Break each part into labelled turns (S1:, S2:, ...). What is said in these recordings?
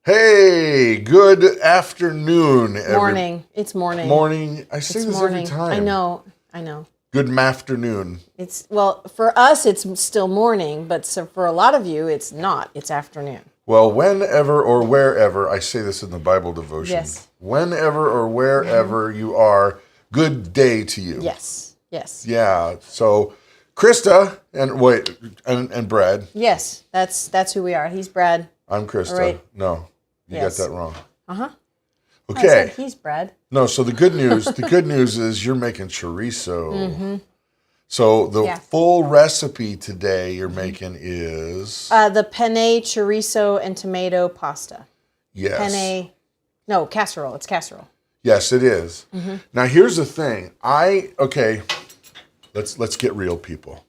S1: Hey, good afternoon.
S2: Morning. It's morning.
S1: Morning. I say this
S2: morning.
S1: every time.
S2: I know.
S1: Good afternoon.
S2: Well, for us, it's still morning, but so for a lot of you, it's not. It's afternoon.
S1: Well, whenever or wherever, I say this in the Bible devotion.
S2: Yes.
S1: Whenever or wherever you are, good day to you.
S2: Yes.
S1: Yeah. So, Christa and Brad.
S2: Yes, that's who we are. He's Brad.
S1: I'm Christa.
S2: Right.
S1: No, you got that wrong.
S2: Uh-huh.
S1: Okay.
S2: I said he's Brad.
S1: No, so the good news is you're making chorizo. Mm-hmm. So the full recipe today you're making is
S2: the penne chorizo and tomato pasta.
S1: Yes.
S2: Casserole. It's casserole.
S1: Yes, it is.
S2: Mm-hmm.
S1: Now here's the thing. Let's get real, people.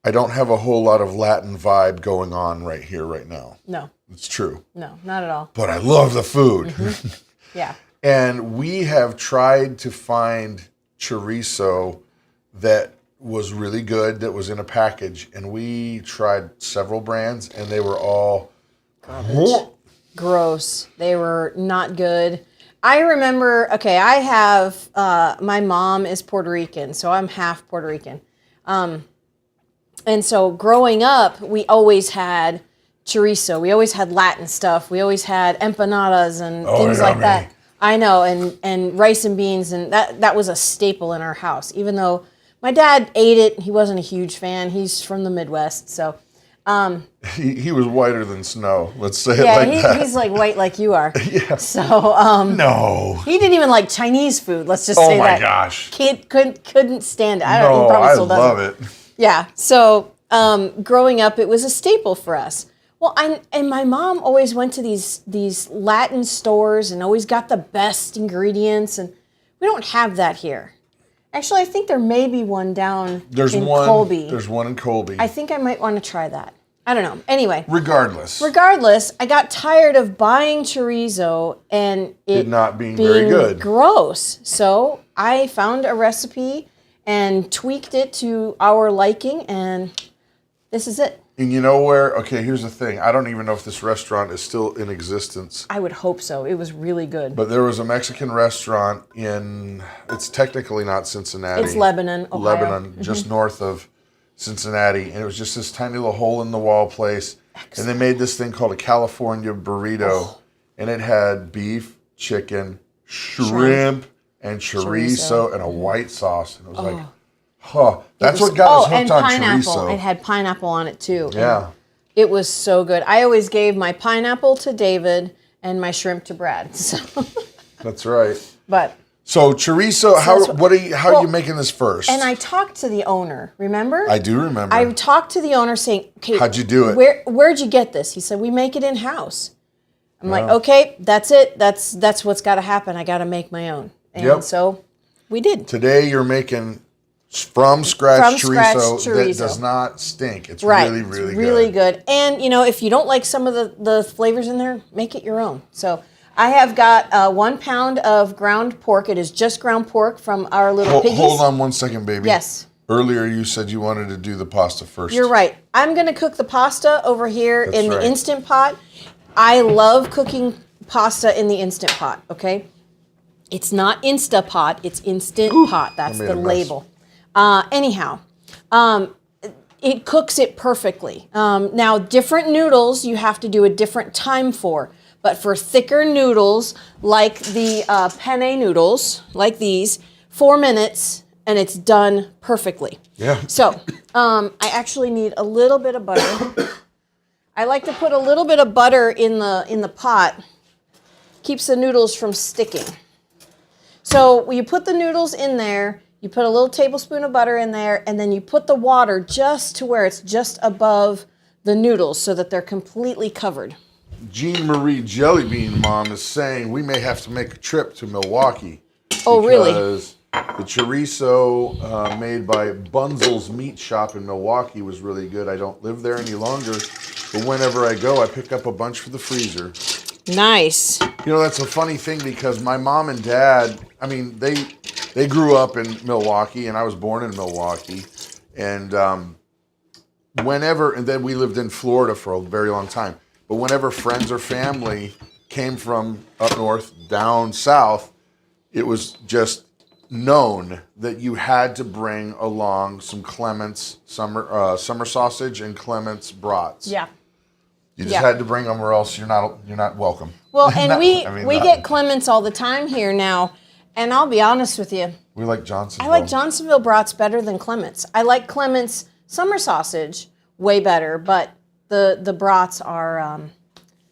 S1: I don't have a whole lot of Latin vibe going on right now.
S2: No.
S1: It's true.
S2: No, not at all.
S1: But I love the food.
S2: Mm-hmm. Yeah.
S1: And we have tried to find chorizo that was really good, that was in a package. And we tried several brands, and they were all
S2: gross. They were not good. I remember, I have, my mom is Puerto Rican, so I'm half Puerto Rican. And so growing up, we always had chorizo. We always had Latin stuff. We always had empanadas and things like that. I know, and rice and beans, and that was a staple in our house. Even though my dad ate it, he wasn't a huge fan. He's from the Midwest, so.
S1: He was whiter than snow. Let's say it like that.
S2: Yeah, he's like white like you are.
S1: Yeah.
S2: So
S1: no.
S2: He didn't even like Chinese food. Let's just say that.
S1: Oh my gosh.
S2: Kid couldn't stand it.
S1: I love it.
S2: Yeah. So growing up, it was a staple for us. Well, and my mom always went to these Latin stores and always got the best ingredients, and we don't have that here. Actually, I think there may be one down in Colby.
S1: There's one in Colby.
S2: I think I might want to try that. I don't know. Anyway.
S1: Regardless,
S2: I got tired of buying chorizo and it
S1: not being very good.
S2: Gross. So I found a recipe and tweaked it to our liking, and this is it.
S1: And you know where? Okay, here's the thing. I don't even know if this restaurant is still in existence.
S2: I would hope so. It was really good.
S1: But there was a Mexican restaurant it's technically not Cincinnati.
S2: It's Lebanon, Ohio.
S1: Lebanon, just north of Cincinnati. And it was just this tiny little hole-in-the-wall place. Excellent. And they made this thing called a California burrito. Oh. And it had beef, chicken, shrimp and chorizo and a white sauce. And it was that's what got us hooked on chorizo.
S2: It had pineapple on it too.
S1: Yeah.
S2: It was so good. I always gave my pineapple to David and my shrimp to Brad. So.
S1: That's right.
S2: So
S1: chorizo, how are you making this first?
S2: And I talked to the owner, remember?
S1: I do remember.
S2: I talked to the owner saying, okay,
S1: how'd you do it?
S2: Where'd you get this? He said, we make it in-house. I'm like, okay, that's it. That's what's got to happen. I got to make my own. And so we did.
S1: Today you're making from scratch chorizo that does not stink. It's really good.
S2: Really good. And, if you don't like some of the flavors in there, make it your own. So I have got 1 pound of ground pork. It is just ground pork from our little piggies.
S1: Hold on 1 second, baby.
S2: Yes.
S1: Earlier you said you wanted to do the pasta first.
S2: You're right. I'm going to cook the pasta over here the Instant Pot. I love cooking pasta in the Instant Pot, okay? It's not Instapot, it's Instant Pot. That's the label. Anyhow, it cooks it perfectly. Now, different noodles you have to do a different time for. But for thicker noodles, like the penne noodles, like these, 4 minutes, and it's done perfectly.
S1: Yeah.
S2: So, I actually need a little bit of butter. I like to put a little bit of butter in the pot. Keeps the noodles from sticking. So when you put the noodles in there, you put a little tablespoon of butter in there, and then you put the water just to where it's just above the noodles so that they're completely covered.
S1: Jean Marie Jellybean Mom is saying we may have to make a trip to Milwaukee.
S2: Oh, really?
S1: Because the chorizo made by Bunzel's Meat Shop in Milwaukee was really good. I don't live there any longer, but whenever I go, I pick up a bunch for the freezer.
S2: Nice.
S1: That's a funny thing because my mom and dad, they grew up in Milwaukee, and I was born in Milwaukee, and then we lived in Florida for a very long time. But whenever friends or family came from up north, down south, it was just known that you had to bring along some Clements summer sausage and Clements brats.
S2: Yeah.
S1: You just had to bring them, or else you're not welcome.
S2: Well, and we get Clements all the time here now, and I'll be honest with you.
S1: We like Johnsonville.
S2: I like Johnsonville brats better than Clements. I like Clements summer sausage way better, but the brats are.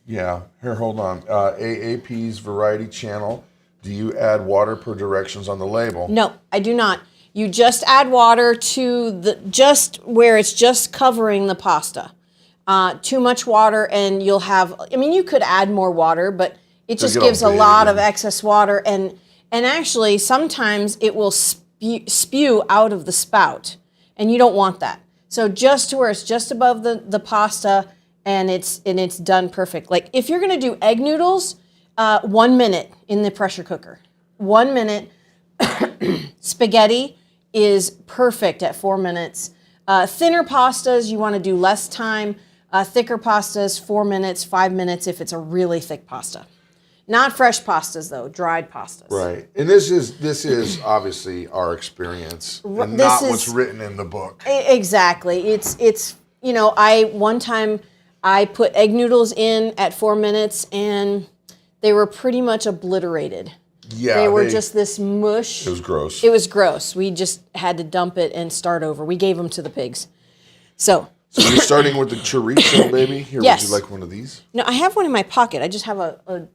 S1: Yeah. Here, hold on. AAP's Variety Channel. Do you add water per directions on the label?
S2: No, I do not. You just add water to just where it's just covering the pasta. Too much water and you'll have, I mean, you could add more water, but it just gives a lot of excess water. And actually, sometimes it will spew out of the spout, and you don't want that. So just to where it's just above the pasta, and it's done perfect. Like if you're gonna do egg noodles, 1 minute in the pressure cooker. 1 minute. Spaghetti is perfect at 4 minutes. Thinner pastas, you want to do less time. Thicker pastas, 4 minutes, 5 minutes if it's a really thick pasta. Not fresh pastas though, dried pastas.
S1: Right. And this is obviously our experience and not what's written in the book.
S2: Exactly. It's you know, one time I put egg noodles in at 4 minutes and they were pretty much obliterated.
S1: Yeah.
S2: They were just this mush.
S1: It was gross.
S2: It was gross. We just had to dump it and start over. We gave them to the pigs. So
S1: you're starting with the chorizo, baby? Here,
S2: yes.
S1: Would you like one of these?
S2: No, I have one in my pocket. I just have a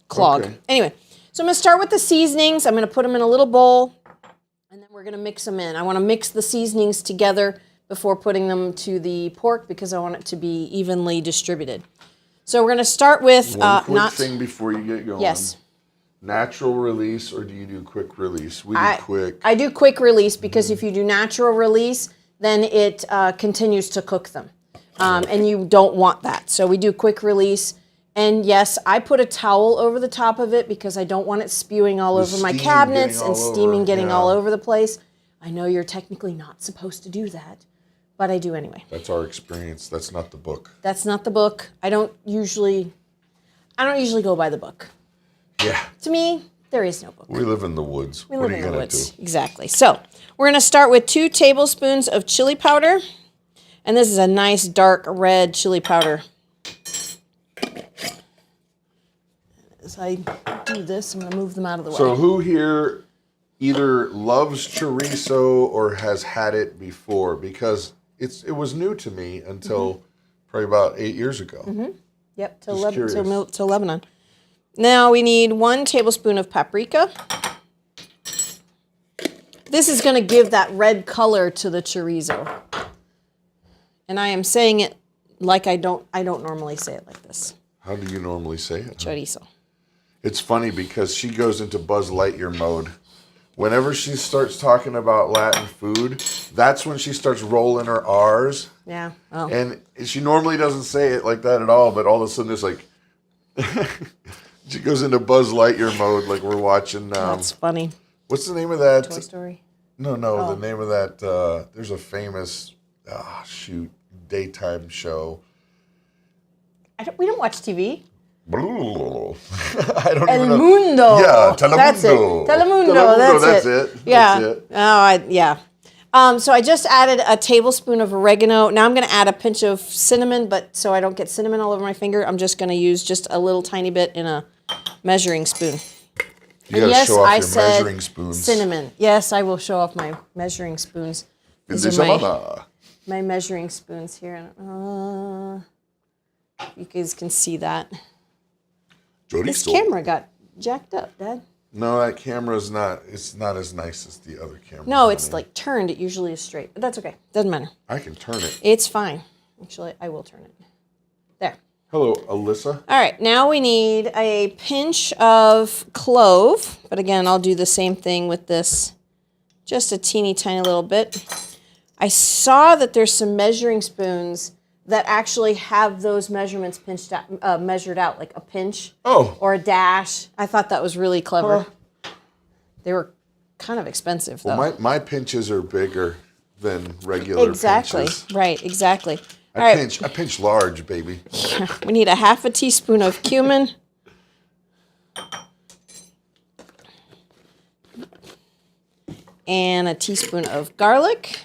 S2: clog.
S1: Okay.
S2: Anyway, so I'm going to start with the seasonings. I'm going to put them in a little bowl, and then we're going to mix them in. I want to mix the seasonings together before putting them to the pork because I want it to be evenly distributed. So we're going to start with
S1: one quick thing before you get going.
S2: Yes.
S1: Natural release, or do you do quick release? We do quick.
S2: I do quick release because if you do natural release, then it continues to cook them. And you don't want that. So we do quick release. And yes, I put a towel over the top of it because I don't want it spewing all over my cabinets and steaming getting all over the place. I know you're technically not supposed to do that, but I do anyway.
S1: That's our experience. That's not the book.
S2: That's not the book. I don't usually go by the book.
S1: Yeah.
S2: To me, there is no book.
S1: We live in the woods.
S2: We live in the woods. Exactly. So we're going to start with 2 tablespoons of chili powder. And this is a nice dark red chili powder. As I do this, I'm going to move them out of the way.
S1: So who here either loves chorizo or has had it before? Because it was new to me until probably about 8 years ago.
S2: Mm-hmm. Yep, to Lebanon. Now we need 1 tablespoon of paprika. This is going to give that red color to the chorizo. And I am saying it like I don't normally say it like this.
S1: How do you normally say it?
S2: Chorizo.
S1: It's funny because she goes into Buzz Lightyear mode. Whenever she starts talking about Latin food, that's when she starts rolling her R's.
S2: Yeah. Oh.
S1: And she normally doesn't say it like that at all, but all of a sudden it's like... She goes into Buzz Lightyear mode like we're watching...
S2: That's funny.
S1: What's the name of that?
S2: Toy Story?
S1: No, the name of that... there's a famous, daytime show.
S2: We don't watch TV.
S1: I don't
S2: El
S1: even know.
S2: Mundo.
S1: Yeah, Telemundo.
S2: That's it. Telemundo, that's it. Yeah.
S1: That's it.
S2: Oh, yeah. So I just added a tablespoon of oregano. Now I'm going to add a pinch of cinnamon, but so I don't get cinnamon all over my finger, I'm just going to use just a little tiny bit in a measuring spoon.
S1: You got to show off your measuring spoons.
S2: Cinnamon. Yes, I will show off my measuring spoons. These are my measuring spoons here. You guys can see that. This camera got jacked up, Dad.
S1: No, that camera's not. It's not as nice as the other camera.
S2: No, it's like turned. It usually is straight, but that's okay. Doesn't matter.
S1: I can turn it.
S2: It's fine. Actually, I will turn it. There.
S1: Hello, Alyssa.
S2: All right, now we need a pinch of clove, but again, I'll do the same thing with this, just a teeny tiny little bit. I saw that there's some measuring spoons that actually have those measurements measured out, like a pinch or a dash. I thought that was really clever. They were kind of expensive, though.
S1: Well, my pinches are bigger than regular
S2: exactly.
S1: pinches.
S2: Right, exactly.
S1: I pinch large, baby.
S2: We need a half a teaspoon of cumin. And a teaspoon of garlic.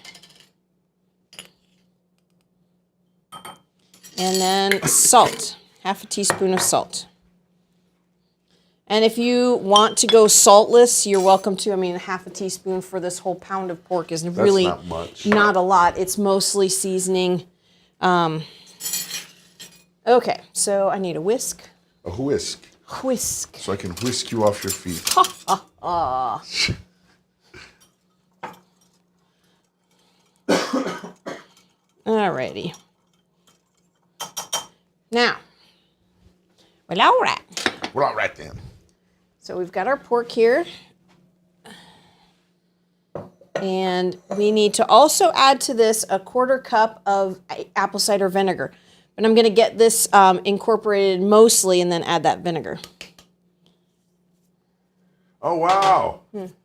S2: And then salt, half a teaspoon of salt. And if you want to go saltless, you're welcome to. I mean, half a teaspoon for this whole pound of pork is really
S1: not much.
S2: Not a lot. It's mostly seasoning. Okay, so I need a whisk.
S1: A whisk.
S2: Whisk.
S1: So I can whisk you off your feet.
S2: Alrighty. Now, well, all right.
S1: Well, all right then.
S2: So we've got our pork here. And we need to also add to this a 1/4 cup of apple cider vinegar. But I'm going to get this incorporated mostly and then add that vinegar.
S1: Oh, wow.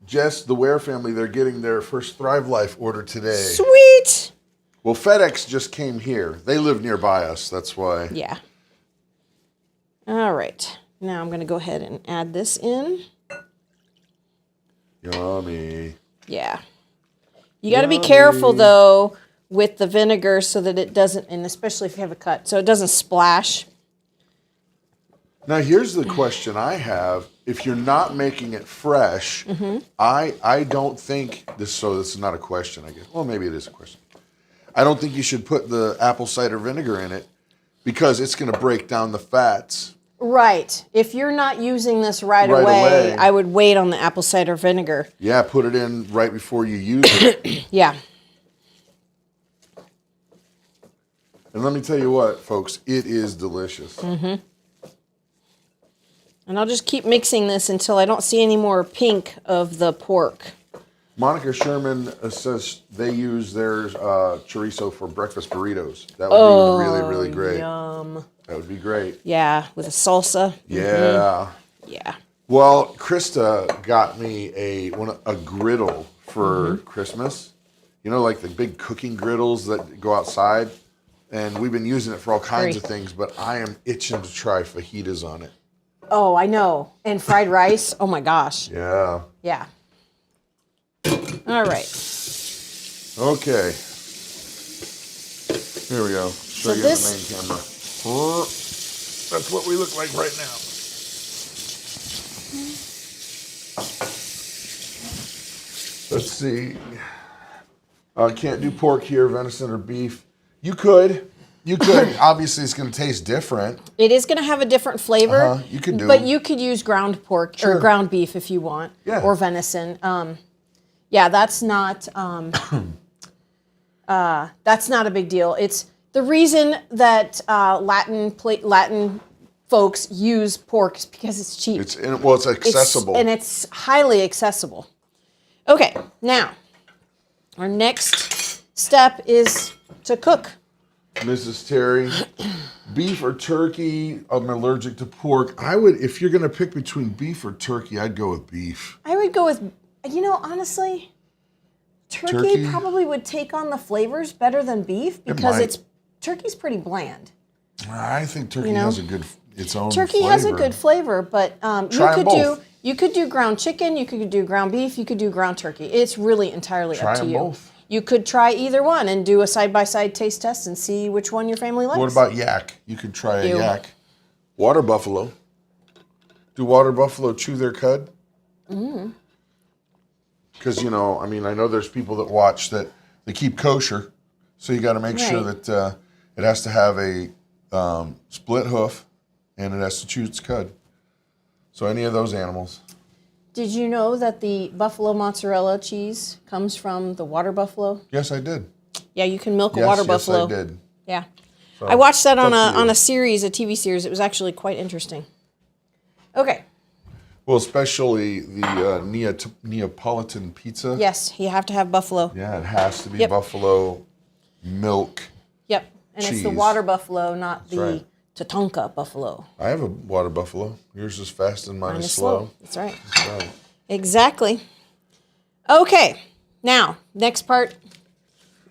S1: Jess, the Ware family, they're getting their first Thrive Life order today.
S2: Sweet!
S1: Well, FedEx just came here. They live nearby us. That's why.
S2: Yeah. All right. Now I'm going to go ahead and add this in.
S1: Yummy.
S2: Yeah. You got to be careful, though, with the vinegar so that it doesn't, and especially if you have a cut, so it doesn't splash.
S1: Now, here's the question I have. If you're not making it fresh, I don't think, this is not a question, I guess. Well, maybe it is a question. I don't think you should put the apple cider vinegar in it because it's going to break down the fats.
S2: Right. If you're not using this right away, I would wait on the apple cider vinegar.
S1: Yeah, put it in right before you use it.
S2: Yeah.
S1: And let me tell you what, folks, it is delicious.
S2: And I'll just keep mixing this until I don't see any more pink of the pork.
S1: Monica Sherman says they use their chorizo for breakfast burritos. That would be really, really great.
S2: Yum.
S1: That would be great.
S2: Yeah, with a salsa.
S1: Yeah.
S2: Yeah.
S1: Well, Christa got me a griddle for Christmas. You know, like the big cooking griddles that go outside. And we've been using it for all kinds of things, but I am itching to try fajitas on it.
S2: Oh, I know. And fried rice. Oh, my gosh.
S1: Yeah.
S2: Yeah. All right.
S1: Okay. Here we go. Show you the main camera. That's what we look like right now. Let's see. Can't do pork here, venison or beef. You could. Obviously, it's going to taste different.
S2: It is going to have a different flavor.
S1: You could do it.
S2: But you could use ground pork or ground beef if you want.
S1: Yeah.
S2: Or venison. Yeah, that's not a big deal. It's the reason that Latin folks use pork is because it's cheap.
S1: It's accessible.
S2: It's highly accessible. Okay, now our next step is to cook.
S1: Mrs. Terry, beef or turkey? I'm allergic to pork. If you're going to pick between beef or turkey, I'd go with beef.
S2: I would go with, honestly, turkey probably would take on the flavors better than beef because turkey's pretty bland.
S1: I think turkey has its own
S2: turkey
S1: flavor.
S2: has a good flavor, but you could do ground chicken, you could do ground beef, you could do ground turkey. It's really entirely up to you.
S1: Try them both.
S2: You could try either one and do a side-by-side taste test and see which one your family likes.
S1: What about yak? You could try a yak. Water buffalo. Do water buffalo chew their cud? Because, I know there's people that watch that they keep kosher, so you got to make sure that it has to have a split hoof and it has to chew its cud. So any of those animals.
S2: Did you know that the buffalo mozzarella cheese comes from the water buffalo?
S1: Yes, I did.
S2: Yeah, you can milk a water buffalo.
S1: Yes, I did.
S2: Yeah.
S1: So,
S2: I watched that on a series, a TV series. It was actually quite interesting. Okay.
S1: Well, especially the Neapolitan pizza.
S2: Yes, you have to have buffalo.
S1: Yeah, it has to be buffalo milk.
S2: Yep, and
S1: cheese.
S2: it's the water buffalo, not the
S1: right.
S2: Tatanka buffalo.
S1: I have a water buffalo. Yours is fast and mine is slow.
S2: That's right.
S1: That's right.
S2: Exactly. Okay, now, next part.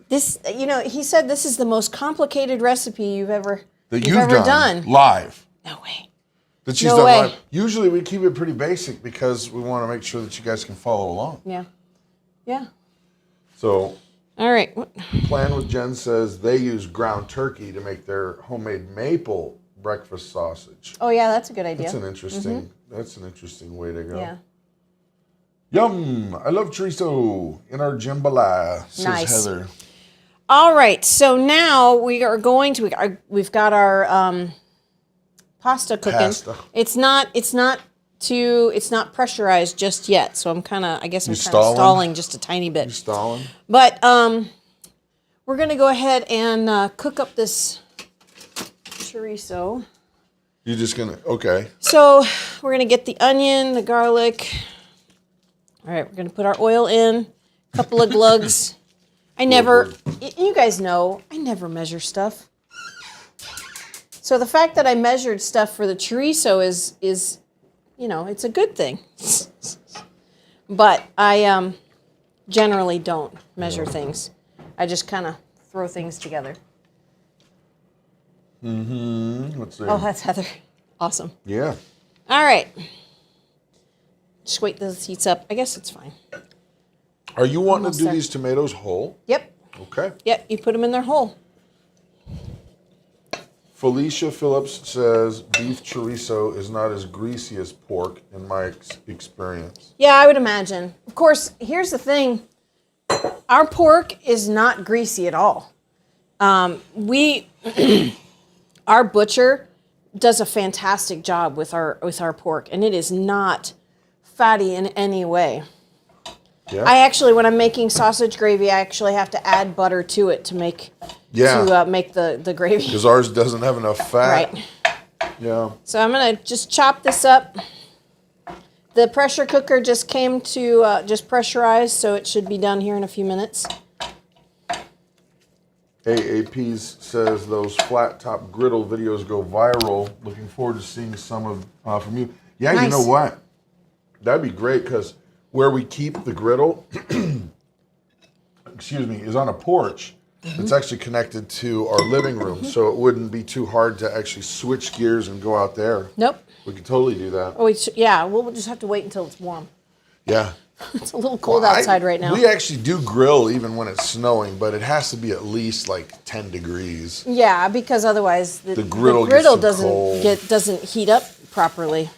S2: This, he said this is the most complicated recipe you've ever
S1: done live.
S2: No way.
S1: That she's done live. Usually we keep it pretty basic because we want to make sure that you guys can follow along.
S2: Yeah. Yeah.
S1: So.
S2: All right.
S1: Plan with Jen says they use ground turkey to make their homemade maple breakfast sausage.
S2: Oh yeah, that's a good idea.
S1: That's an interesting. That's an interesting way to go.
S2: Yeah.
S1: Yum! I love chorizo in our jambalaya, says Heather.
S2: All right, so now we are going to. We've got our pasta cooking. It's not pressurized just yet, so I'm kind of stalling just a tiny bit.
S1: You stalling?
S2: But we're gonna go ahead and cook up this chorizo.
S1: You're just gonna
S2: So we're gonna get the onion, the garlic. All right, we're gonna put our oil in, a couple of glugs. You guys know, I never measure stuff. So the fact that I measured stuff for the chorizo is it's a good thing. But I generally don't measure things. I just kind of throw things together.
S1: Let's see.
S2: Oh, that's Heather. Awesome.
S1: Yeah.
S2: All right. Just wait till this heats up. I guess it's fine.
S1: Are you wanting to do these tomatoes whole?
S2: Yep.
S1: Okay.
S2: Yep, you put them in their whole.
S1: Felicia Phillips says beef chorizo is not as greasy as pork in my experience.
S2: Yeah, I would imagine. Of course, here's the thing. Our pork is not greasy at all. Our butcher does a fantastic job with our pork, and it is not fatty in any way.
S1: Yeah.
S2: I actually, when I'm making sausage gravy, I actually have to add butter to it to make the gravy.
S1: Because ours doesn't have enough fat.
S2: Right.
S1: Yeah.
S2: So I'm gonna just chop this up. The pressure cooker just came to just pressurized, so it should be done here in a few minutes.
S1: AAPs says those flat top griddle videos go viral. Looking forward to seeing some of from you. Yeah, nice. You know what? That'd be great because where we keep the griddle, is on a porch. It's actually connected to our living room, so it wouldn't be too hard to actually switch gears and go out there.
S2: Nope.
S1: We could totally do that.
S2: Oh, yeah. We'll just have to wait until it's warm.
S1: Yeah.
S2: It's a little cold outside right now.
S1: We actually do grill even when it's snowing, but it has to be at least like 10 degrees.
S2: Yeah, because otherwise the griddle doesn't heat up properly.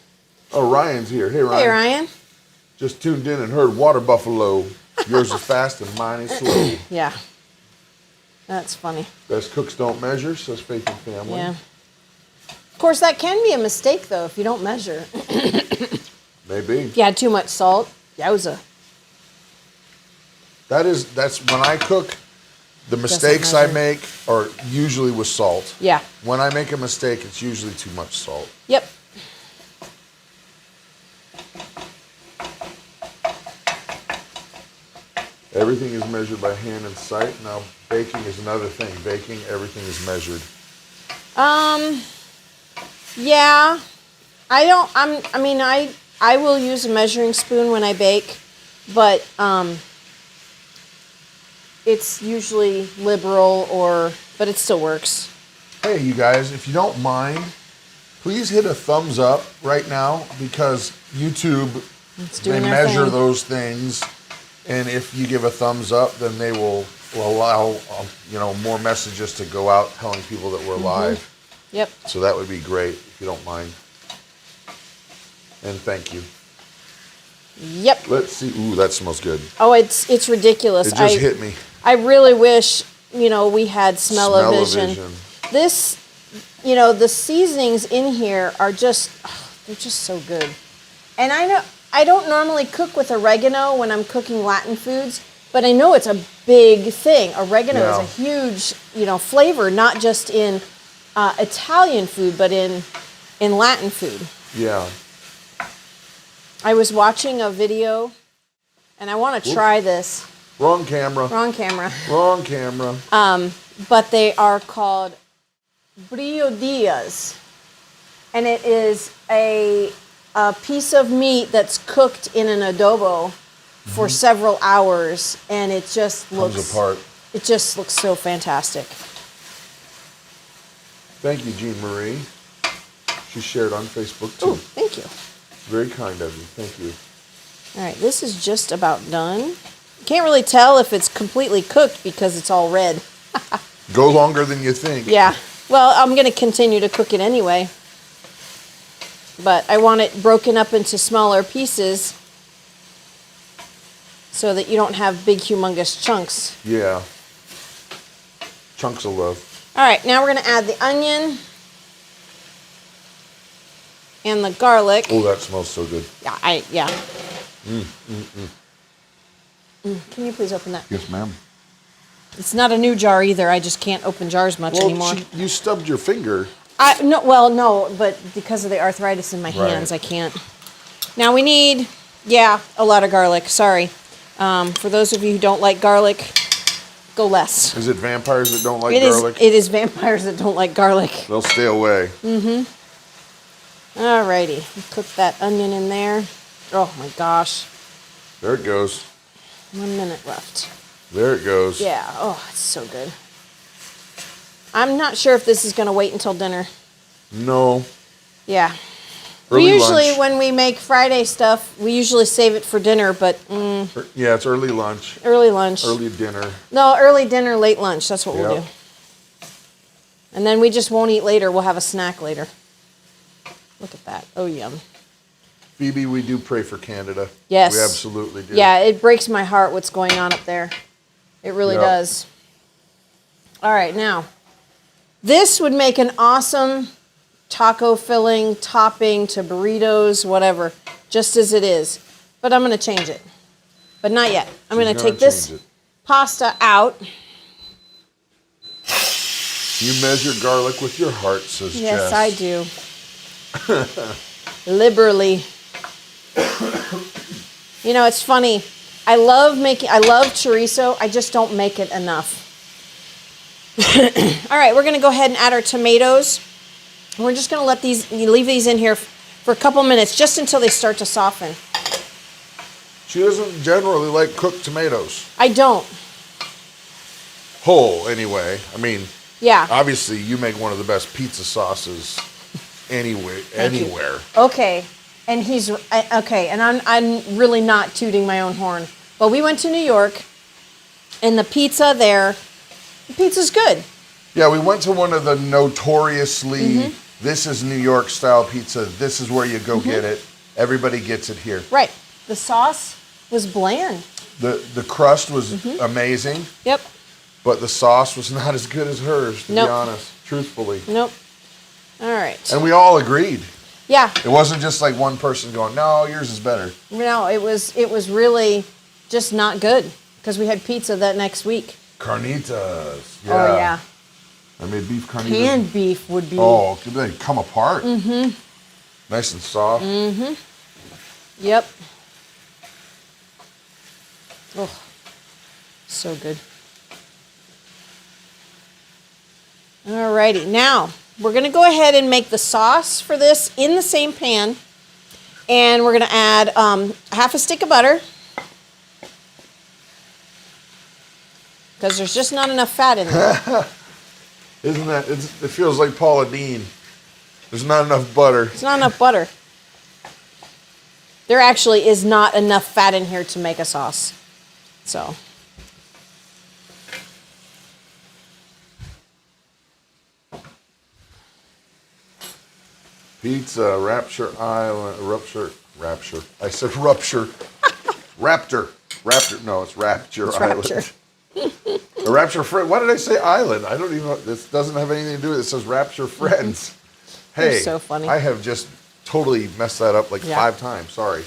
S1: Oh, Ryan's here. Hey, Ryan.
S2: Hey, Ryan.
S1: Just tuned in and heard water buffalo. Yours is fast and mine is slow.
S2: Yeah. That's funny.
S1: Best cooks don't measure, says Faith and Family.
S2: Yeah. Of course, that can be a mistake, though, if you don't measure.
S1: Maybe.
S2: If you had too much salt, yowza.
S1: That's when I cook, the mistakes I make are usually with salt.
S2: Yeah.
S1: When I make a mistake, it's usually too much salt.
S2: Yep.
S1: Everything is measured by hand and sight. Now, baking is another thing. Baking, everything is measured.
S2: Yeah. I will use a measuring spoon when I bake, but it's usually liberal but it still works.
S1: Hey, you guys, if you don't mind, please hit a thumbs up right now because YouTube, they measure those things. And if you give a thumbs up, then they will allow more messages to go out telling people that we're live.
S2: Yep.
S1: So that would be great if you don't mind. And thank you.
S2: Yep.
S1: Let's see. Ooh, that smells good.
S2: Oh, it's ridiculous.
S1: It just hit me.
S2: I really wish we had smell-o-vision. This, the seasonings in here are they're just so good. And I don't normally cook with oregano when I'm cooking Latin foods, but I know it's a big thing. Oregano is a huge, flavor, not just in Italian food, but in Latin food.
S1: Yeah.
S2: I was watching a video, and I want to try this.
S1: Wrong camera.
S2: Wrong camera.
S1: Wrong camera.
S2: But they are called briodillas, and it is a piece of meat that's cooked in an adobo for several hours, and it just looks
S1: comes apart.
S2: It just looks so fantastic.
S1: Thank you, Jean Marie. She shared on Facebook too.
S2: Oh, thank you.
S1: Very kind of you. Thank you.
S2: All right, this is just about done. Can't really tell if it's completely cooked because it's all red.
S1: Go longer than you think.
S2: Yeah. Well, I'm going to continue to cook it anyway. But I want it broken up into smaller pieces so that you don't have big, humongous chunks.
S1: Yeah. Chunks of love.
S2: All right, now we're going to add the onion and the garlic.
S1: Oh, that smells so good.
S2: Yeah. Can you please open that?
S1: Yes, ma'am.
S2: It's not a new jar either. I just can't open jars much anymore.
S1: You stubbed your finger.
S2: No, but because of the arthritis in my hands, I can't. Now we need, a lot of garlic. Sorry. For those of you who don't like garlic, go less.
S1: Is it vampires that don't like garlic?
S2: It is vampires that don't like garlic.
S1: They'll stay away.
S2: Alrighty. Cook that onion in there. Oh my gosh.
S1: There it goes.
S2: 1 minute left.
S1: There it goes.
S2: Yeah. Oh, it's so good. I'm not sure if this is going to wait until dinner.
S1: No.
S2: Yeah.
S1: Early
S2: Usually
S1: lunch.
S2: when we make Friday stuff, we usually save it for dinner, but
S1: Yeah, it's early lunch.
S2: early lunch.
S1: Early dinner.
S2: No, early dinner, late lunch. That's what we'll
S1: Yep.
S2: do. And then we just won't eat later. We'll have a snack later. Look at that. Oh, yum.
S1: Phoebe, we do pray for Canada.
S2: Yes.
S1: We absolutely do.
S2: Yeah, it breaks my heart what's going on up there. It really
S1: Yep.
S2: does. All right, now, this would make an awesome taco filling, topping to burritos, whatever, just as it is. But I'm going to change it. But not yet. I'm going to take this pasta out.
S1: You measure garlic with your heart, says
S2: Yes,
S1: Jess.
S2: I do. Liberally. You know, it's funny. I love chorizo. I just don't make it enough. All right, we're going to go ahead and add our tomatoes. We're just going to leave these in here for a couple minutes, just until they start to soften.
S1: She doesn't generally like cooked tomatoes.
S2: I don't.
S1: Whole, anyway. I mean,
S2: Yeah.
S1: obviously you make one of the best pizza sauces anywhere.
S2: Okay. And I'm really not tooting my own horn. But we went to New York, and the pizza's good.
S1: Yeah, we went to one of the notoriously, this is New York style pizza, this is where you go get it. Everybody gets it here.
S2: Right. The sauce was bland.
S1: The crust was amazing,
S2: Yep.
S1: but the sauce was not as good as hers, to
S2: Nope.
S1: be honest, truthfully.
S2: Nope. All right.
S1: And we all agreed.
S2: Yeah.
S1: It wasn't just like one person going, no, yours is better.
S2: No, it was really just not good because we had pizza that next week.
S1: Carnitas. Yeah.
S2: Oh yeah.
S1: I made beef carnitas.
S2: Canned beef would be.
S1: Oh, they come apart. Nice and soft.
S2: Yep. Oh, so good. Alrighty, now we're gonna go ahead and make the sauce for this in the same pan, and we're gonna add half a stick of butter because there's just not enough fat in there.
S1: Isn't that? It feels like Paula Deen. There's not enough butter.
S2: It's not enough butter. There actually is not enough fat in here to make a sauce. So.
S1: Pizza, Rapture Island, Rapture. I said rupture. Raptor. No, it's Rapture Island.
S2: Rapture.
S1: A Rapture Friend. Why did I say island? I don't even know. This doesn't have anything to do with it. It says Rapture Friends. Hey,
S2: You're so funny.
S1: I have just totally messed that up like 5 times. Sorry.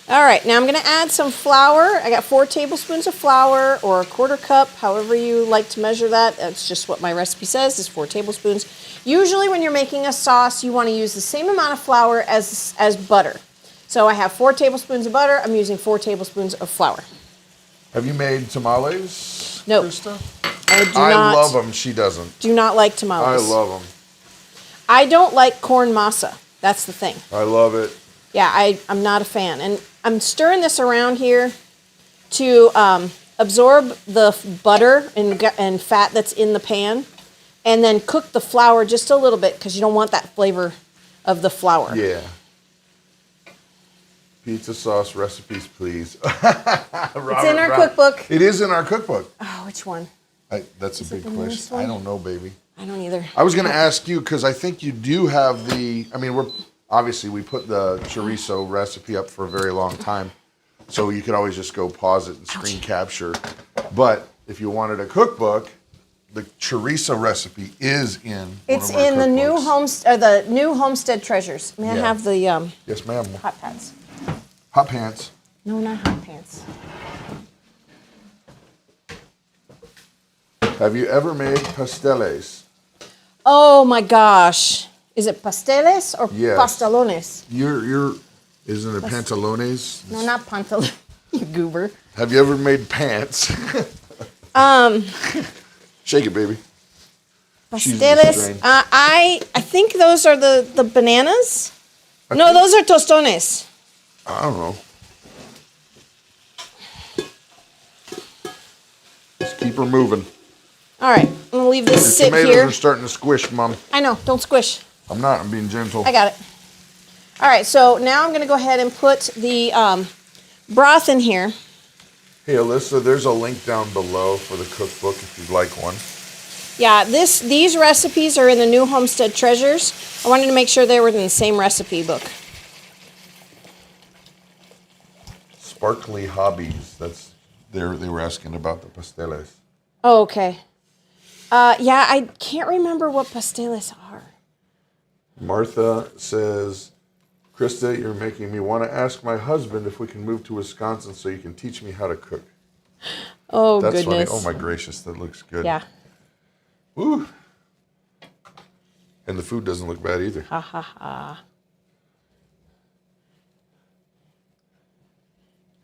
S2: All right, now I'm going to add some flour. I got 4 tablespoons of flour, or a 1/4 cup, however you like to measure that. That's just what my recipe says, is 4 tablespoons. Usually when you're making a sauce, you want to use the same amount of flour as butter. So I have 4 tablespoons of butter. I'm using 4 tablespoons of flour.
S1: Have you made tamales,
S2: No.
S1: Christa?
S2: I
S1: love them. She doesn't.
S2: Do not like
S1: I
S2: tamales.
S1: love them.
S2: I don't like corn masa. That's the thing.
S1: I love it.
S2: Yeah, I'm not a fan. And I'm stirring this around here to absorb the butter and fat that's in the pan, and then cook the flour just a little bit because you don't want that flavor of the flour.
S1: Yeah. Pizza sauce recipes, please.
S2: It's in our cookbook.
S1: It is in our cookbook.
S2: Oh, which one?
S1: That's a big question. I don't know, baby.
S2: I don't either.
S1: I was going to ask you because I think you do have the. I mean, we put the chorizo recipe up for a very long time, so you could always just go pause it and screen capture. But if you wanted a cookbook, the chorizo recipe is in.
S2: It's in the new Homestead Treasures. May I have the
S1: yes, ma'am.
S2: hot pants?
S1: Hot pants.
S2: No, not hot pants.
S1: Have you ever made pasteles?
S2: Oh my gosh. Is it pasteles or
S1: Yes.
S2: pastalones?
S1: Isn't it pantalones?
S2: No, not pantalones. You goober.
S1: Have you ever made pants? Shake it, baby.
S2: Pasteles. I think those are the bananas. No, those are tostones.
S1: I don't know. Just keep her moving.
S2: All right, I'm gonna leave this
S1: Your
S2: sit
S1: tomatoes
S2: here.
S1: are starting to squish, Mom.
S2: I know, don't squish.
S1: I'm not. I'm being gentle.
S2: I got it. All right, so now I'm gonna go ahead and put the broth in here.
S1: Hey, Alyssa, there's a link down below for the cookbook if you'd like one.
S2: Yeah, these recipes are in the new Homestead Treasures. I wanted to make sure they were in the same recipe book.
S1: Sparkly hobbies. They were asking about the pasteles.
S2: Oh, okay. Yeah, I can't remember what pasteles are.
S1: Martha says, Christa, you're making me want to ask my husband if we can move to Wisconsin so you can teach me how to cook.
S2: Oh,
S1: That's
S2: goodness.
S1: funny. Oh, my gracious. That looks good.
S2: Yeah.
S1: Woo. And the food doesn't look bad either.
S2: Ha, ha, ha.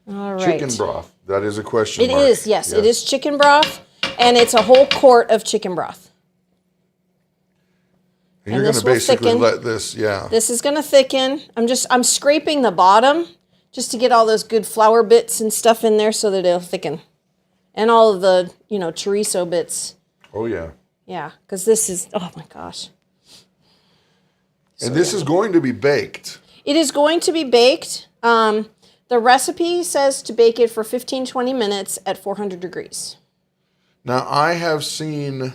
S2: All right.
S1: Chicken broth. That is a question
S2: It
S1: mark.
S2: is, yes. It is chicken broth, and it's a whole quart of chicken broth.
S1: And you're
S2: and
S1: going to
S2: this will
S1: basically
S2: thicken.
S1: let this, yeah.
S2: This is going to thicken. I'm scraping the bottom just to get all those good flour bits and stuff in there so that it'll thicken. And all of the, chorizo bits.
S1: Oh, yeah.
S2: Yeah, because this is, oh my gosh.
S1: And this is going to be baked.
S2: It is going to be baked. The recipe says to bake it for 15-20 minutes at 400 degrees.
S1: Now, I have seen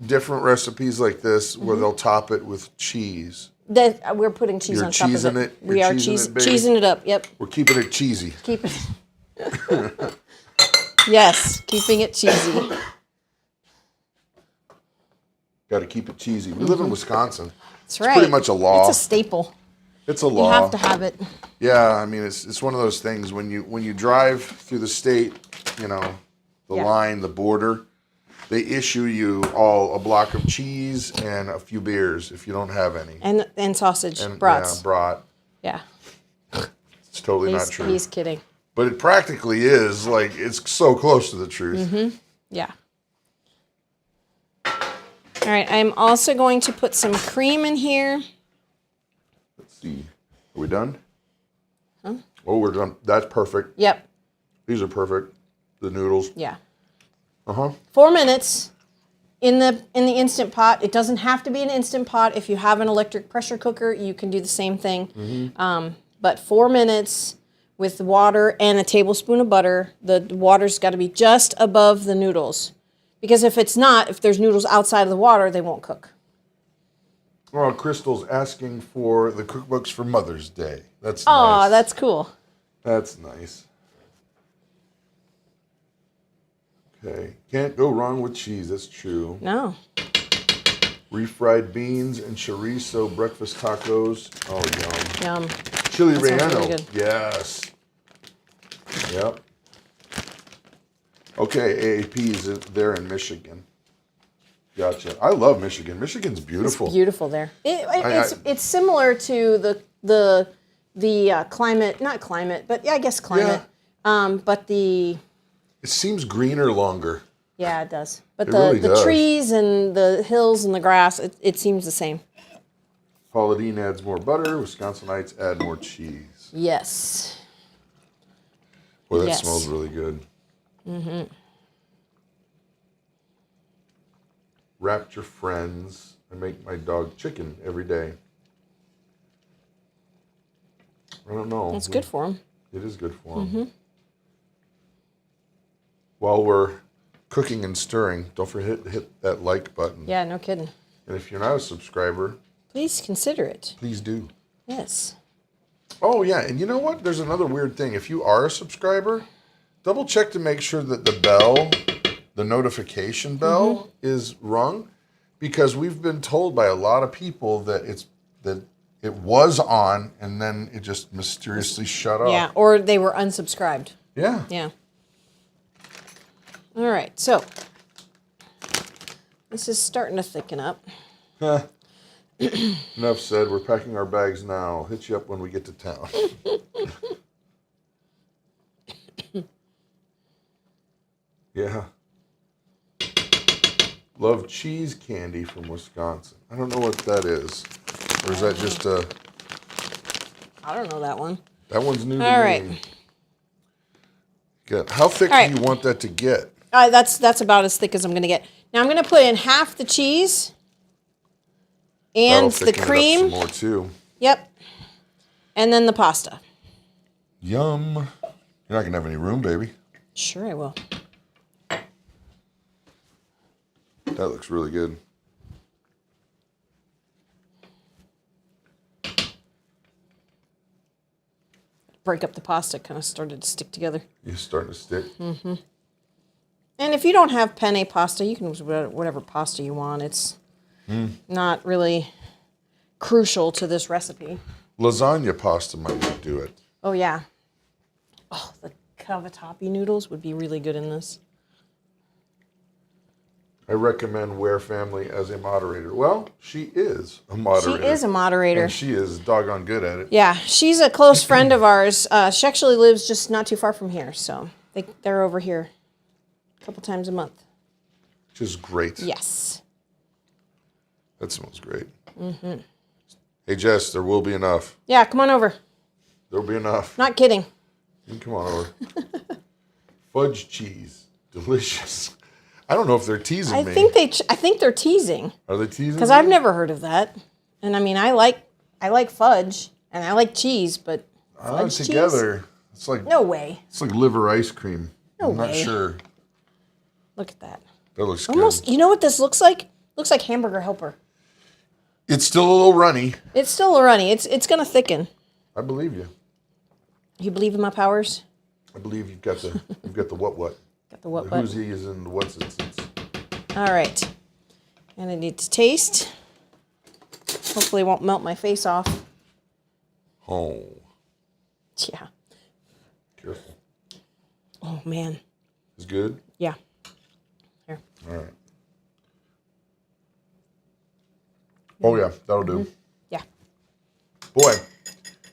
S1: different recipes like this where they'll top it with cheese.
S2: We're putting cheese
S1: You're
S2: on top of
S1: cheesing
S2: it.
S1: it?
S2: We
S1: You're
S2: are cheesing it up. Yep.
S1: We're keeping it cheesy.
S2: Keep it. Yes, keeping it cheesy.
S1: Got to keep it cheesy. We live in Wisconsin.
S2: That's right.
S1: It's pretty much a law.
S2: It's a staple.
S1: It's a law.
S2: You have to have it.
S1: Yeah, I mean, it's one of those things when you drive through the state, the line, the border, they issue you all a block of cheese and a few beers if you don't have any.
S2: And sausage,
S1: And
S2: brats.
S1: yeah, brat.
S2: Yeah.
S1: It's totally not true.
S2: He's kidding.
S1: But it practically is, like, it's so close to the truth.
S2: Yeah. All right, I'm also going to put some cream in here.
S1: Let's see. Are we done? Huh? Oh, we're done. That's perfect.
S2: Yep.
S1: These are perfect. The noodles.
S2: Yeah.
S1: Uh-huh.
S2: 4 minutes in the Instant Pot. It doesn't have to be an Instant Pot. If you have an electric pressure cooker, you can do the same thing. But 4 minutes with water and a tablespoon of butter. The water's got to be just above the noodles. Because if it's not, if there's noodles outside of the water, they won't cook.
S1: Well, Crystal's asking for the cookbooks for Mother's Day. That's
S2: Oh,
S1: nice.
S2: that's cool.
S1: That's nice. Okay. Can't go wrong with cheese. That's true.
S2: No.
S1: Refried beans and chorizo breakfast tacos. Oh, yum.
S2: Yum.
S1: Chili
S2: That sounds
S1: relleno.
S2: really good.
S1: Yes. Yep. Okay, AAP is there in Michigan. Gotcha. I love Michigan. Michigan's beautiful.
S2: It's beautiful there. It's similar to the climate, not climate, but yeah, I guess climate. But
S1: It seems greener longer.
S2: yeah, it does. But
S1: It
S2: the
S1: really does.
S2: trees and the hills and the grass, it seems the same.
S1: Paula Dean adds more butter. Wisconsinites add more cheese.
S2: Yes.
S1: Boy, that
S2: Yes.
S1: smells really good. Rapture friends. I make my dog chicken every day. I don't know.
S2: It's good for him.
S1: It is good for him. While we're cooking and stirring, don't forget to hit that like button.
S2: Yeah, no kidding.
S1: And if you're not a subscriber,
S2: please consider it.
S1: Please do.
S2: Yes.
S1: Oh, yeah. And you know what? There's another weird thing. If you are a subscriber, double check to make sure that the bell, the notification bell, is rung. Because we've been told by a lot of people that it was on and then it just mysteriously shut off.
S2: Yeah, or they were unsubscribed.
S1: Yeah.
S2: Yeah. All right, so this is starting to thicken up.
S1: Enough said. We're packing our bags now. I'll hit you up when we get to town. Yeah. Love cheese candy from Wisconsin. I don't know what that is. Or is that just a...
S2: I don't know that one.
S1: That one's new to
S2: All
S1: me.
S2: right.
S1: Good. How thick do you want that to get?
S2: That's about as thick as I'm going to get. Now I'm going to put in half the cheese and the cream.
S1: It up some more too.
S2: Yep. And then the pasta.
S1: Yum. You're not going to have any room, baby.
S2: Sure I will.
S1: That looks really good.
S2: Break up the pasta. Kind of started to stick together.
S1: You're starting to stick?
S2: Mm-hmm. And if you don't have penne pasta, you can use whatever pasta you want. It's not really crucial to this recipe.
S1: Lasagna pasta might not do it.
S2: Oh, yeah. Oh, the cavatappi noodles would be really good in this.
S1: I recommend Ware Family as a moderator. Well, she is a moderator.
S2: She is a moderator.
S1: And she is doggone good at it.
S2: Yeah, she's a close friend of ours. She actually lives just not too far from here, so they're over here a couple times a month.
S1: Which is great.
S2: Yes.
S1: That smells great. Mm-hmm. Hey, Jess, there will be enough.
S2: Yeah, come on over.
S1: There will be enough.
S2: Not kidding.
S1: You can come on over. Fudge cheese. Delicious. I don't know if they're teasing me.
S2: I think they're teasing.
S1: Are they teasing?
S2: Because I've never heard of that. And I mean, I like fudge and I like cheese, but fudge
S1: together,
S2: cheese?
S1: It's like
S2: no way.
S1: It's like liver ice cream.
S2: No
S1: I'm
S2: way.
S1: not sure.
S2: Look at that.
S1: That looks
S2: almost.
S1: good.
S2: You know what this looks like? Looks like hamburger helper.
S1: It's still a little runny.
S2: It's still a runny. It's gonna thicken.
S1: I believe you.
S2: You believe in my powers?
S1: I believe you've got the what.
S2: Got the what.
S1: The who's he is in the what's it.
S2: All right. And I need to taste. Hopefully it won't melt my face off.
S1: Oh.
S2: Yeah.
S1: Careful.
S2: Oh, man.
S1: It's good?
S2: Yeah. Here.
S1: All right. Oh, yeah. That'll do.
S2: Yeah.
S1: Boy,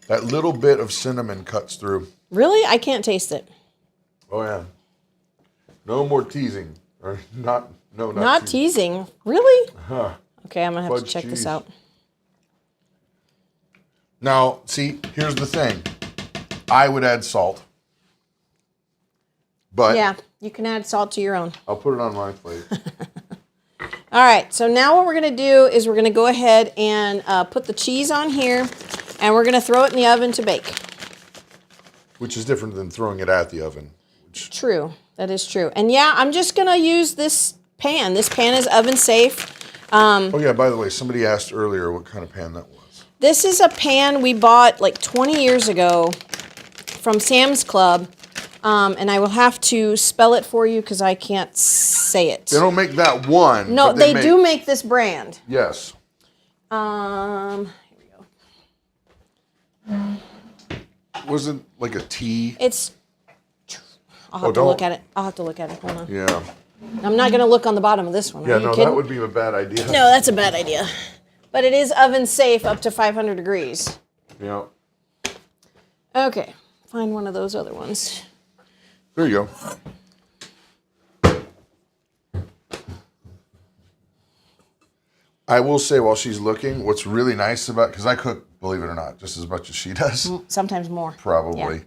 S1: that little bit of cinnamon cuts through.
S2: Really? I can't taste it.
S1: Oh, yeah. No more teasing. Or not
S2: teasing. Really?
S1: Huh.
S2: Okay, I'm going to have to check
S1: cheese.
S2: this out.
S1: Now, see, here's the thing. I would add salt. But
S2: yeah, you can add salt to your own.
S1: I'll put it on my plate.
S2: All right, so now what we're going to do is we're going to go ahead and put the cheese on here, and we're going to throw it in the oven to bake.
S1: Which is different than throwing it at the oven.
S2: True. That is true. And yeah, I'm just going to use this pan. This pan is oven safe.
S1: Oh, yeah, by the way, somebody asked earlier what kind of pan that was.
S2: This is a pan we bought like 20 years ago from Sam's Club. And I will have to spell it for you because I can't say it.
S1: They don't make that one.
S2: No, they do make this brand.
S1: Yes.
S2: Here we go.
S1: Was it like a T?
S2: It's... I'll have to look at it. I'll have to look at it. Hold on.
S1: Yeah.
S2: I'm not going to look on the bottom of this one.
S1: Yeah,
S2: Are you
S1: no,
S2: kidding?
S1: that would be a bad idea.
S2: No, that's a bad idea. But it is oven safe up to 500 degrees.
S1: Yeah.
S2: Okay. Find one of those other ones.
S1: There you go. I will say while she's looking, what's really nice about, because I cook, believe it or not, just as much as she does.
S2: Sometimes more.
S1: Probably.
S2: Yeah.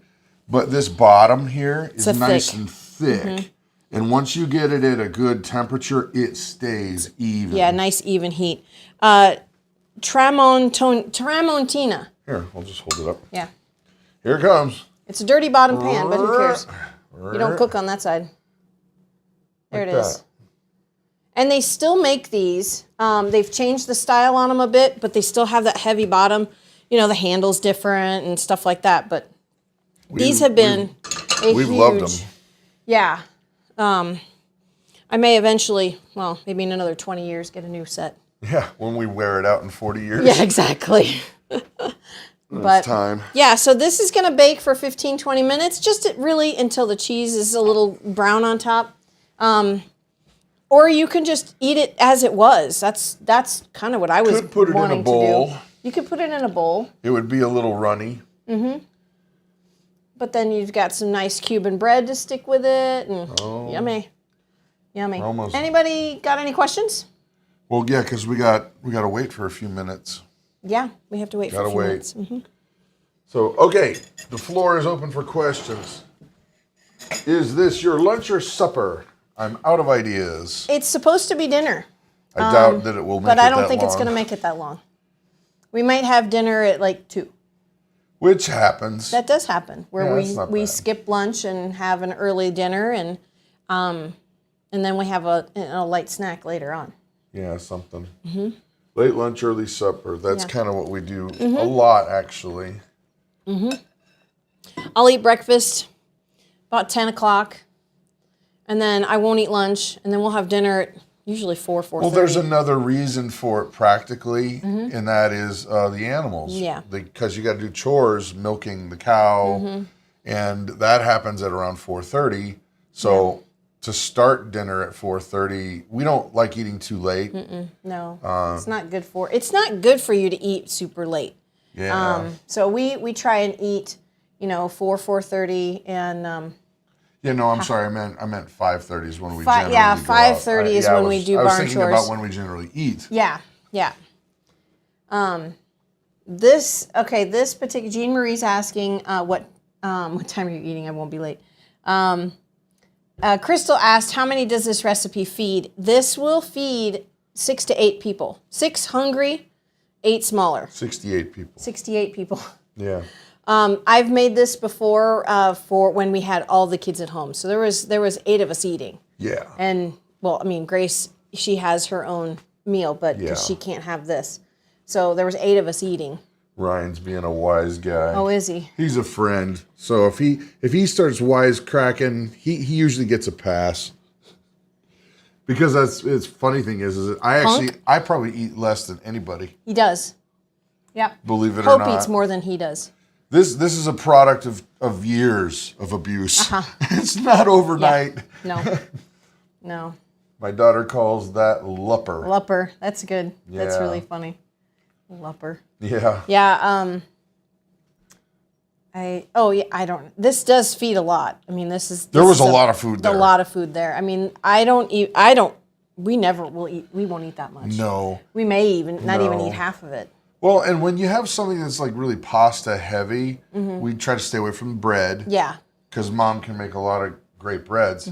S1: But this bottom here is
S2: It's
S1: nice
S2: thick.
S1: and thick. And once you get it at a good temperature, it stays even.
S2: Yeah, nice even heat. Tramontina.
S1: Here, I'll just hold it up.
S2: Yeah.
S1: Here it comes.
S2: It's a dirty bottom pan, but who cares? You don't cook on that side. There
S1: Like
S2: it is.
S1: that.
S2: And they still make these. They've changed the style on them a bit, but they still have that heavy bottom. You know, the handle's different and stuff like that. But these have been
S1: we've loved them.
S2: Yeah. I may eventually, well, maybe in another 20 years, get a new set.
S1: Yeah, when we wear it out in 40 years.
S2: Yeah, exactly.
S1: It's time.
S2: Yeah, so this is going to bake for 15, 20 minutes, just really until the cheese is a little brown on top. Or you can just eat it as it was. That's kind of what I was
S1: Could put it in a bowl.
S2: to do. You could put it in a bowl.
S1: It would be a little runny.
S2: But then you've got some nice Cuban bread to stick with it. And yummy. Yummy.
S1: Almost.
S2: Anybody got any questions?
S1: Well, yeah, because we got to wait for a few minutes.
S2: Yeah, we have to wait for a few minutes.
S1: So, okay, the floor is open for questions. Is this your lunch or supper? I'm out of ideas.
S2: It's supposed to be dinner.
S1: I doubt that it will make it
S2: But
S1: that
S2: I don't think it's
S1: long.
S2: going to make it that long. We might have dinner at like 2.
S1: Which happens.
S2: That does happen, where
S1: Yeah, that's not
S2: we
S1: bad.
S2: skip lunch and have an early dinner, and then we have a light snack later on.
S1: Yeah, something. Late lunch, early supper. That's
S2: Yeah.
S1: kind of what we do a lot, actually.
S2: I'll eat breakfast about 10 o'clock, and then I won't eat lunch, and then we'll have dinner at usually 4:30.
S1: Well, there's another reason for it practically, and that is the animals.
S2: Yeah.
S1: Because you got to do chores, milking the cow, and that happens at around 4:30. So to start dinner at 4:30, we don't like eating too late.
S2: No, it's not good for. It's not good for you to eat super late.
S1: Yeah.
S2: So we try and eat, 4:30, and
S1: Yeah, no, I'm sorry. I meant 5:30 is when we
S2: Fi-
S1: generally
S2: yeah,
S1: go out.
S2: 5:30 is when we do
S1: I was
S2: barn
S1: thinking
S2: chores.
S1: about when we generally eat.
S2: yeah. This particular Jean Marie's asking what time are you eating? I won't be late. Crystal asked, how many does this recipe feed? This will feed 6 to 8 people. 6 hungry, 8 smaller.
S1: 68 people.
S2: 68 people.
S1: Yeah.
S2: I've made this before for when we had all the kids at home. So there was 8 of us eating.
S1: Yeah.
S2: And well, I mean, Grace, she has her own meal, but 'cause
S1: Yeah.
S2: she can't have this. So there was 8 of us eating.
S1: Ryan's being a wise guy.
S2: Oh, is he?
S1: He's a friend. So if he starts wisecracking, he usually gets a pass. Because it's funny thing is I probably eat less than anybody.
S2: He does. Yeah.
S1: Believe it or
S2: Hope
S1: not.
S2: eats more than he does.
S1: This is a product of years of abuse. It's not overnight.
S2: No. No.
S1: My daughter calls that lupper.
S2: Lupper. That's good. That's
S1: Yeah.
S2: really funny. Lupper.
S1: Yeah.
S2: Yeah. This does feed a lot. I mean,
S1: There was a lot of food there.
S2: A lot of food there. I mean, we never will eat, we won't eat that much.
S1: No.
S2: We may even not even
S1: No.
S2: eat half of it.
S1: Well, and when you have something that's like really pasta heavy, we try to stay away from bread.
S2: Yeah.
S1: Because Mom can make a lot of great breads.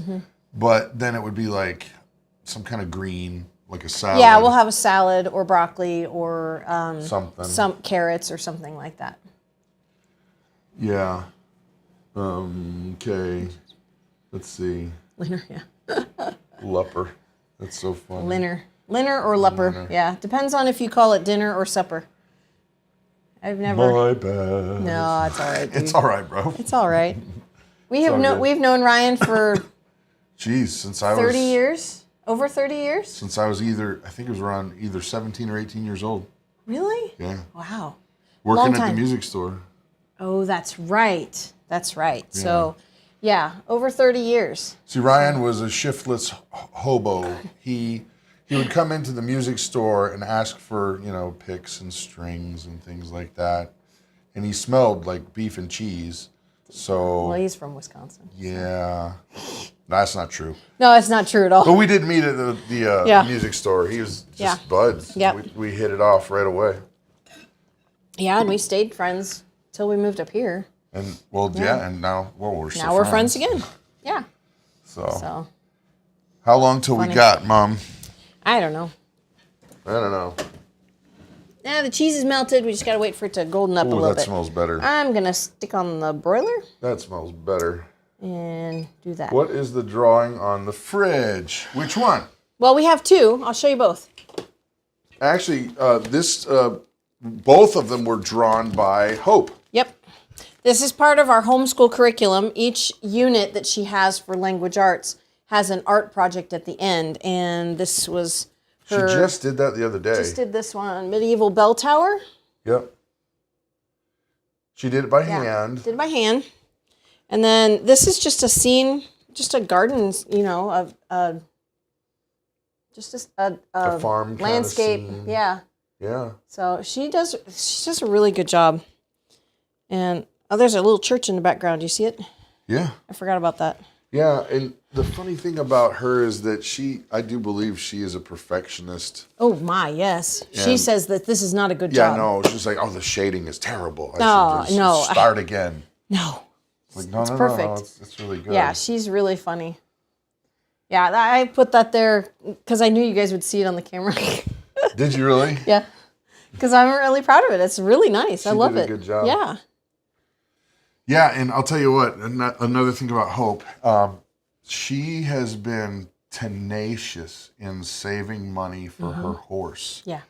S1: But then it would be like some kind of green, like a salad.
S2: Yeah, we'll have a salad or broccoli or
S1: something.
S2: some carrots or something like that.
S1: Yeah. Okay. Let's see.
S2: Linner, yeah.
S1: Lupper. That's so funny.
S2: Linner or lupper.
S1: Linner.
S2: Yeah, depends on if you call it dinner or supper. I've never.
S1: My bad.
S2: No, it's all right. Dude.
S1: It's all right, bro.
S2: It's all right.
S1: all good.
S2: We've known Ryan for
S1: Jeez, since I
S2: 30
S1: was
S2: years, over 30 years.
S1: since I was I think it was around either 17 or 18 years old.
S2: Really?
S1: Yeah.
S2: Wow.
S1: Working
S2: Long
S1: at the
S2: time.
S1: music store.
S2: Oh, that's right. That's right. So, yeah, over 30 years.
S1: See, Ryan was a shiftless hobo. He would come into the music store and ask for, picks and strings and things like that. And he smelled like beef and cheese. So,
S2: Well, he's from Wisconsin.
S1: yeah. That's not true.
S2: No, it's not true at all.
S1: But we did meet at the
S2: Yeah.
S1: music store. He was just
S2: Yeah.
S1: buds.
S2: Yep.
S1: We hit it off right away.
S2: Yeah, and we stayed friends till we moved up here.
S1: And, and now, we're still
S2: Now we're friends again. Yeah. So
S1: how long till we got, Mom?
S2: I don't know.
S1: I don't know.
S2: The cheese is melted. We just got to wait for it to golden up a little bit.
S1: That smells better.
S2: I'm going to stick on the broiler.
S1: That smells better.
S2: And do that.
S1: What is the drawing on the fridge? Which one?
S2: Well, we have two. I'll show you both.
S1: Actually, both of them were drawn by Hope.
S2: Yep. This is part of our homeschool curriculum. Each unit that she has for language arts has an art project at the end. And this was her.
S1: She just did that the other day.
S2: Just did this one, medieval bell tower.
S1: Yep. She did it by hand.
S2: Did it by hand. And then this is just a scene, just a garden, just a
S1: farm
S2: landscape.
S1: Kind of scene.
S2: Yeah.
S1: Yeah.
S2: So she does a really good job. And there's a little church in the background. Do you see it?
S1: Yeah.
S2: I forgot about that.
S1: Yeah, and the funny thing about her is that I do believe she is a perfectionist.
S2: Oh my, yes. She says that this is not a good
S1: Yeah,
S2: job.
S1: no, she's like, the shading is terrible.
S2: No, no.
S1: Start again.
S2: No.
S1: Like, no,
S2: perfect.
S1: It's really good.
S2: Yeah, she's really funny. Yeah, I put that there because I knew you guys would see it on the camera.
S1: Did you really?
S2: Yeah, because I'm really proud of it. It's really nice. I love it.
S1: She did a good job.
S2: Yeah.
S1: Yeah, and I'll tell you what, another thing about Hope, she has been tenacious in saving money for her horse.
S2: Yeah.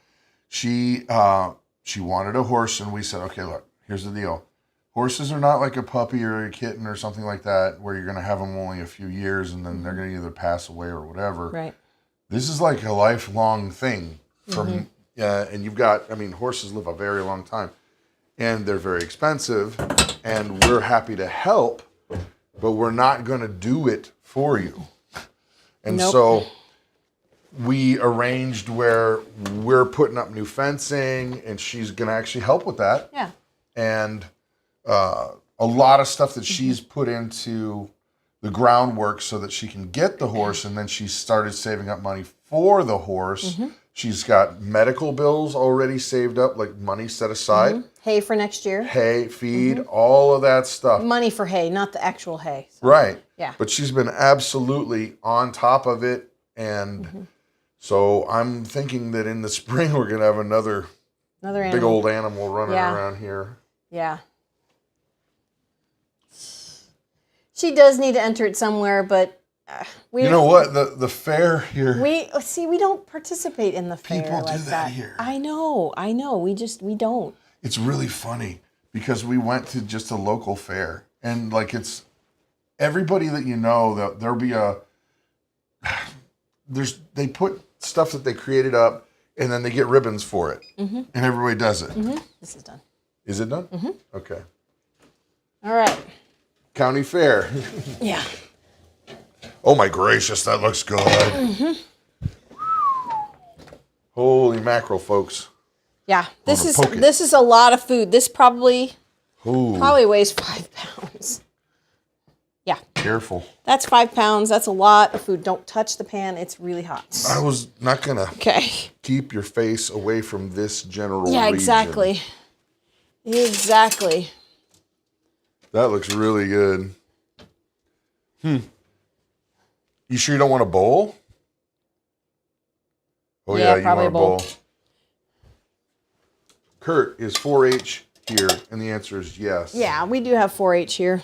S1: She wanted a horse, and we said, okay, look, here's the deal. Horses are not like a puppy or a kitten or something like that where you're going to have them only a few years and then they're going to either pass away or whatever.
S2: Right.
S1: This is like a lifelong thing. And you've got, horses live a very long time. And they're very expensive. And we're happy to help, but we're not going to do it for you. And so we arranged where we're putting up new fencing and she's going to actually help with that.
S2: Yeah.
S1: And a lot of stuff that she's put into the groundwork so that she can get the horse, and then she started saving up money for the horse. She's got medical bills already saved up, like money set aside.
S2: Hay for next year.
S1: Hay, feed, all of that stuff.
S2: Money for hay, not the actual hay. So.
S1: Right.
S2: Yeah.
S1: But she's been absolutely on top of it, and so I'm thinking that in the spring we're going to have another
S2: animal.
S1: big old animal running around here.
S2: Yeah. She does need to enter it somewhere, but
S1: you know what? The fair here.
S2: We don't participate in the fair
S1: People
S2: like
S1: do that here.
S2: I know. We don't.
S1: It's really funny because we went to just a local fair, and like it's everybody that you know. There'll be they put stuff that they created up, and then they get ribbons for it, and everybody does it.
S2: This is done.
S1: Is it done? Okay.
S2: All right.
S1: County fair.
S2: Yeah.
S1: Oh my gracious, that looks good. Holy mackerel, folks.
S2: Yeah, this is a lot of food. This probably weighs 5 pounds. Yeah.
S1: Careful.
S2: That's 5 pounds. That's a lot of food. Don't touch the pan. It's really hot.
S1: I was not gonna keep your face away from this general region.
S2: Exactly. Exactly.
S1: That looks really good. You sure you don't want a bowl? Oh yeah, you want a bowl. Kurt, is 4-H here? And the answer is yes.
S2: Yeah, we do have 4-H here.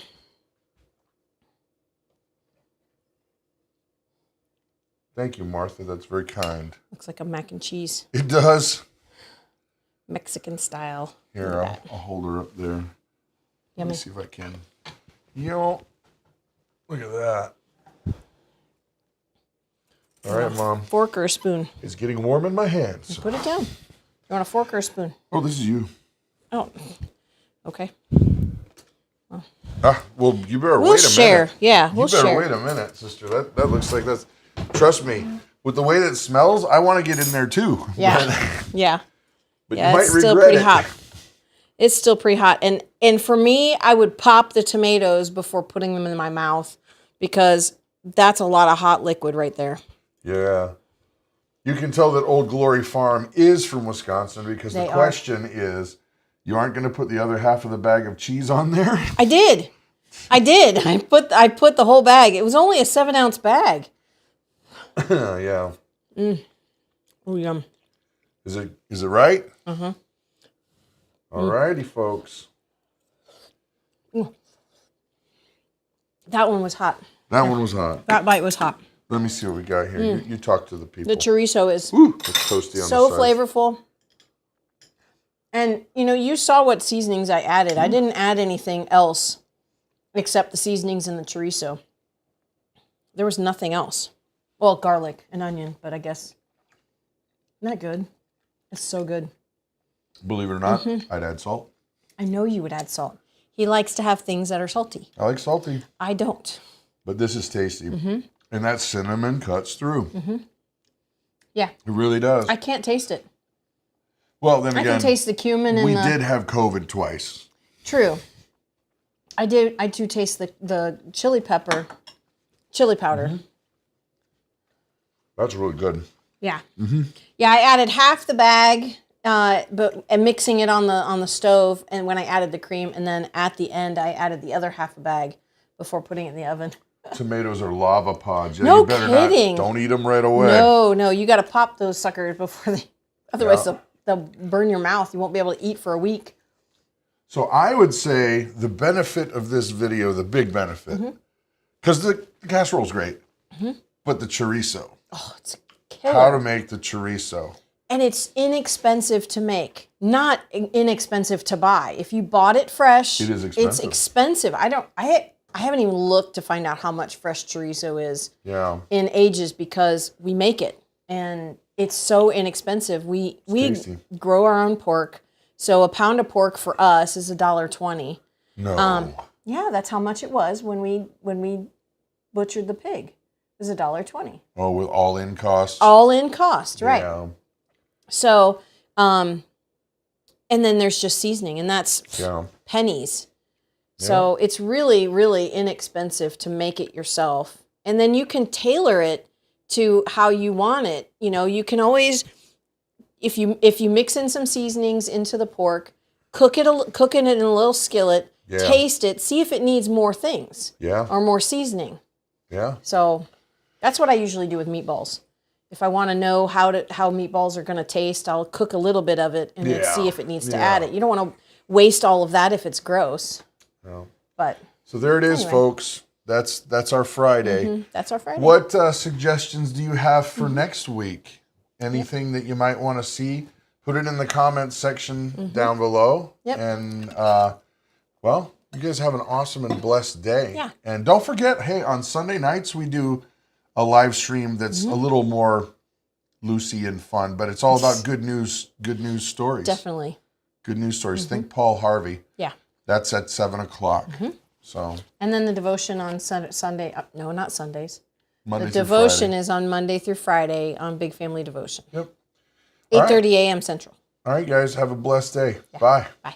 S1: Thank you, Martha. That's very kind.
S2: Looks like a mac and cheese.
S1: It does.
S2: Mexican style.
S1: Here, I'll hold her up there. Let
S2: Yummy.
S1: me see if I can. Look at that. All right, Mom.
S2: Fork or a spoon?
S1: It's getting warm in my hands.
S2: Put it down. You want a fork or a spoon?
S1: Oh, this is you.
S2: Oh, okay.
S1: Well, you better
S2: We'll
S1: wait a
S2: share.
S1: minute.
S2: Yeah, we'll share.
S1: You better wait a minute, sister. That looks like that's... Trust me, with the way that it smells, I want to get in there too.
S2: Yeah, yeah.
S1: But
S2: Yeah,
S1: you might
S2: it's still
S1: regret
S2: pretty
S1: it.
S2: hot. It's still pretty hot. And for me, I would pop the tomatoes before putting them in my mouth because that's a lot of hot liquid right there.
S1: Yeah. You can tell that Old Glory Farm is from Wisconsin because the question is, you aren't going to put the other half of the bag of cheese on there?
S2: I did. I did. I put the whole bag. It was only a 7-ounce bag.
S1: Yeah.
S2: Oh, yum.
S1: Is it right?
S2: Uh-huh.
S1: All righty, folks.
S2: That one was hot.
S1: That one was hot.
S2: That bite was hot.
S1: Let me see what we got here. You talk to the people.
S2: The chorizo is
S1: It's toasty on
S2: so
S1: the sides.
S2: flavorful. And, you saw what seasonings I added. I didn't add anything else except the seasonings and the chorizo. There was nothing else. Well, garlic and onion, but I guess not good. It's so good.
S1: Believe it or not, I'd add salt.
S2: I know you would add salt. He likes to have things that are salty.
S1: I like salty.
S2: I don't.
S1: But this is tasty. And that cinnamon cuts through.
S2: Yeah.
S1: It really does.
S2: I can't taste it.
S1: Well, then
S2: I
S1: again,
S2: can taste the cumin and
S1: we did have COVID twice.
S2: True. I do taste the chili powder.
S1: That's really good.
S2: Yeah. Yeah, I added half the bag, and mixing it on the stove, and when I added the cream, and then at the end I added the other half a bag before putting it in the oven.
S1: Tomatoes are lava pods. Yeah,
S2: No
S1: you better
S2: kidding.
S1: Not, don't eat them right away.
S2: No, you got to pop those suckers before otherwise they'll burn your mouth. You won't be able to eat for a week.
S1: So I would say the benefit of this video, the big benefit, because the casserole's great, but the chorizo.
S2: Oh, it's a killer.
S1: How to make the chorizo.
S2: And it's inexpensive to make, not inexpensive to buy. If you bought it fresh,
S1: It is expensive.
S2: It's expensive. I haven't even looked to find out how much fresh chorizo is in ages because we make it and it's so inexpensive. We
S1: tasty.
S2: grow our own pork, so a pound of pork for us is $1.20.
S1: No.
S2: Yeah, that's how much it was when we butchered the pig. It was $1.20.
S1: Oh, with all-in costs?
S2: All in cost, right?
S1: Yeah.
S2: So, and then there's just seasoning, and that's pennies. So it's really, really inexpensive to make it yourself. And then you can tailor it to how you want it. You can always, if you mix in some seasonings into the pork, cook it in a little skillet, taste it, see if it needs more things or more seasoning.
S1: Yeah.
S2: So that's what I usually do with meatballs. If I want to know how meatballs are going to taste, I'll cook a little bit of it and then see if it needs to add it. You don't want to waste all of that if it's gross. No. But
S1: so there it is, folks. That's our Friday.
S2: That's our Friday.
S1: What suggestions do you have for next week? Anything that you might want to see? Put it in the comments section down below.
S2: Yep.
S1: And well, you guys have an awesome and blessed day.
S2: Yeah.
S1: And don't forget, hey, on Sunday nights we do a live stream that's a little more loosey and fun, but it's all about good news stories.
S2: Definitely.
S1: Good news stories. Think Paul Harvey.
S2: Yeah.
S1: That's at 7:00. So.
S2: And then the devotion on Sunday. No, not Sundays.
S1: Monday
S2: the
S1: through
S2: devotion
S1: Friday.
S2: is on Monday through Friday on Big Family Devotion.
S1: Yep.
S2: 8:30 a.m. Central.
S1: All right, guys. Have a blessed day.
S2: Yeah.
S1: Bye.
S2: Bye.